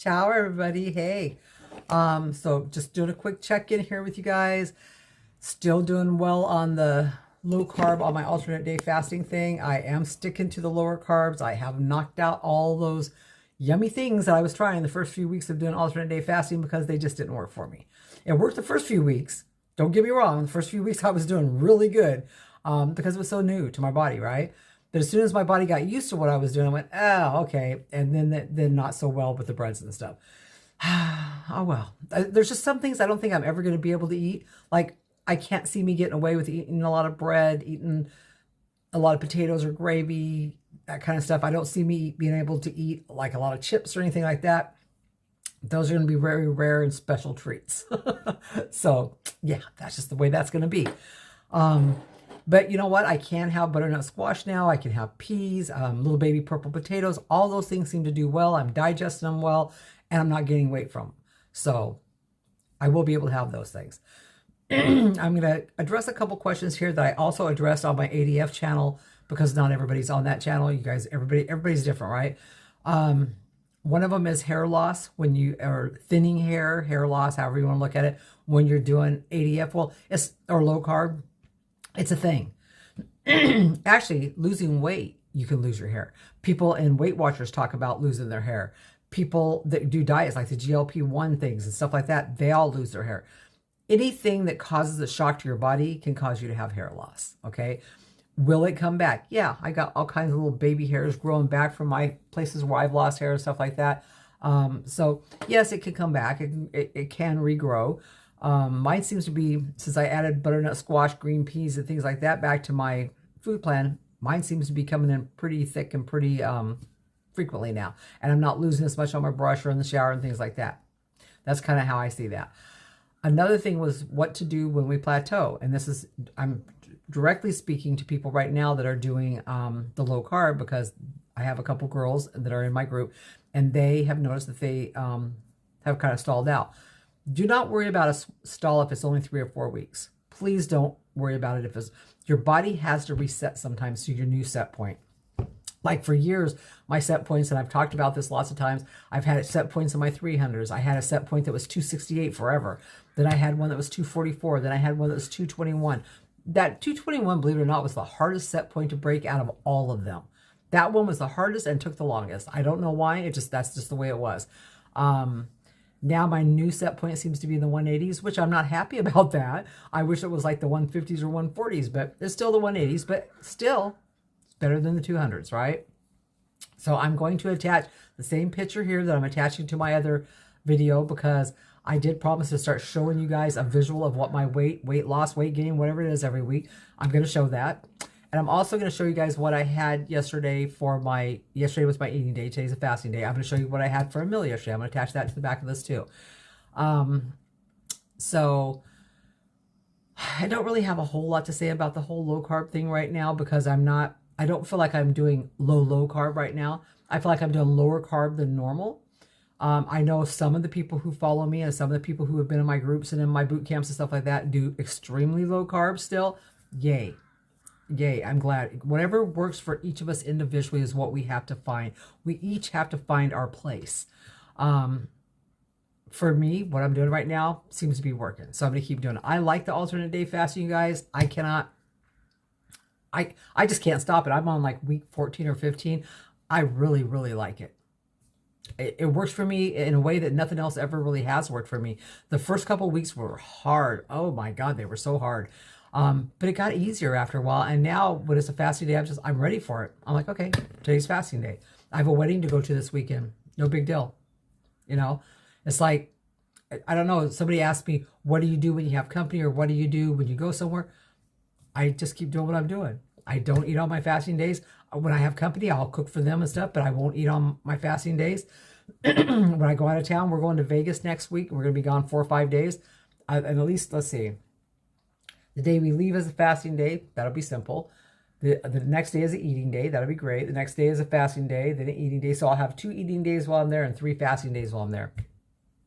Ciao, everybody. Hey. So just doing a quick check-in here with you guys. Still doing well on the low carb on my alternate day fasting thing. I am sticking to the lower carbs. I have knocked out all those yummy things that I was trying the first few weeks of doing alternate day fasting because they just didn't work for me. It worked the first few weeks. Don't get me wrong. The first few weeks I was doing really good because it was so new to my body, right? But as soon as my body got used to what I was doing, I went, oh, okay. And then not so well with the breads and stuff. Oh, well. There's just some things I don't think I'm ever going to be able to eat. Like, I can't see me getting away with eating a lot of bread, eating a lot of potatoes or gravy, that kind of stuff. I don't see me being able to eat like a lot of chips or anything like that. Those are going to be very rare and special treats. So, yeah, that's just the way that's going to be. But you know what? I can have butternut squash now. I can have peas, little baby purple potatoes. All those things seem to do well. I'm digesting them well, and I'm not gaining weight from them. So I will be able to have those things. I'm going to address a couple questions here that I also addressed on my ADF channel because not everybody's on that channel. You guys, everybody's different, right? One of them is hair loss when you are thinning hair loss, however you want to look at it, when you're doing ADF. Well, or low carb. It's a thing. Actually, losing weight, you can lose your hair. People in Weight Watchers talk about losing their hair. People that do diets like the GLP-1 things and stuff like that, they all lose their hair. Anything that causes a shock to your body can cause you to have hair loss, okay? Will it come back? Yeah, I got all kinds of little baby hairs growing back from my places where I've lost hair and stuff like that. So, yes, it can come back. It can regrow. Mine seems to be, since I added butternut squash, green peas, and things like that back to my food plan, mine seems to be coming in pretty thick and pretty frequently now. And I'm not losing as much on my brush or in the shower and things like that. That's kind of how I see that. Another thing was what to do when we plateau. And this is, I'm directly speaking to people right now that are doing the low carb because I have a couple girls that are in my group and they have noticed that they have kind of stalled out. Do not worry about a stall if it's only 3 or 4 weeks. Please don't worry about it if it's, your body has to reset sometimes to your new set point. Like for years, my set points, and I've talked about this lots of times, I've had set points in my 300s. I had a set point that was 268 forever. Then I had one that was 244. Then I had one that was 221. That 221, believe it or not, was the hardest set point to break out of all of them. That one was the hardest and took the longest. I don't know why. That's just the way it was. Now my new set point seems to be in the 180s, which I'm not happy about that. I wish it was like the 150s or 140s, but it's still the 180s, but still it's better than the 200s, right? So I'm going to attach the same picture here that I'm attaching to my other video because I did promise to start showing you guys a visual of what my weight loss, weight gain, whatever it is every week. I'm going to show that. And I'm also going to show you guys what I had yesterday for yesterday was my eating day. Today's a fasting day. I'm going to show you what I had for a meal yesterday. I'm going to attach that to the back of this too. So I don't really have a whole lot to say about the whole low carb thing right now because I don't feel like I'm doing low carb right now. I feel like I'm doing lower carb than normal. I know some of the people who follow me and some of the people who have been in my groups and in my boot camps and stuff like that do extremely low carb still. Yay. Yay, I'm glad. Whatever works for each of us individually is what we have to find. We each have to find our place. For me, what I'm doing right now seems to be working. So I'm going to keep doing it. I like the alternate day fasting, you guys. I just can't stop it. I'm on like week 14 or 15. I really, really like it. It works for me in a way that nothing else ever really has worked for me. The first couple of weeks were hard. Oh my God, they were so hard. But it got easier after a while. And now when it's a fasting day, I'm ready for it. I'm like, okay, today's fasting day. I have a wedding to go to this weekend. No big deal. You know, it's like, I don't know. Somebody asked me, what do you do when you have company or what do you do when you go somewhere? I just keep doing what I'm doing. I don't eat on my fasting days. When I have company, I'll cook for them and stuff, but I won't eat on my fasting days. When I go out of town, we're going to Vegas next week. We're going to be gone 4 or 5 days. And at least, let's see. The day we leave is a fasting day. That'll be simple. The next day is an eating day. That'll be great. The next day is a fasting day, then an eating day. So I'll have 2 eating days while I'm there and 3 fasting days while I'm there.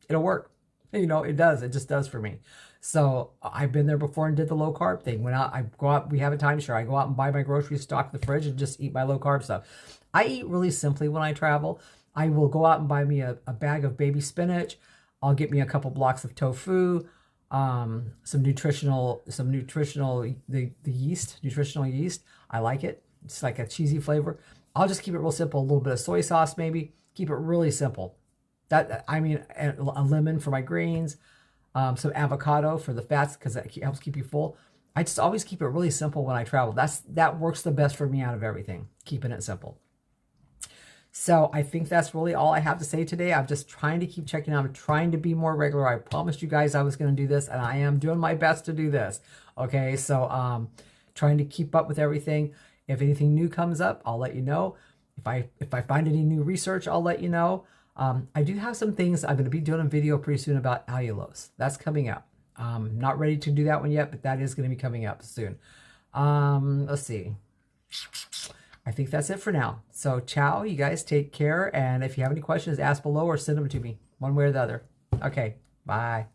It'll work. You know, it does. It just does for me. So I've been there before and did the low carb thing. When I go out, we have a timeshare. I go out and buy my groceries, stock the fridge, and just eat my low carb stuff. I eat really simply when I travel. I will go out and buy me a bag of baby spinach. I'll get me a couple blocks of tofu, some nutritional yeast. I like it. It's like a cheesy flavor. I'll just keep it real simple. A little bit of soy sauce, maybe. Keep it really simple. I mean, a lemon for my greens, some avocado for the fats because that helps keep you full. I just always keep it really simple when I travel. That works the best for me out of everything, keeping it simple. So I think that's really all I have to say today. I'm just trying to keep checking out. I'm trying to be more regular. I promised you guys I was going to do this, and I am doing my best to do this. Okay, so trying to keep up with everything. If anything new comes up, I'll let you know. If I find any new research, I'll let you know. I do have some things. I'm going to be doing a video pretty soon about allulose. That's coming up. Not ready to do that one yet, but that is going to be coming up soon. Let's see. I think that's it for now. So ciao, you guys take care. And if you have any questions, ask below or send them to me one way or the other. Okay, bye.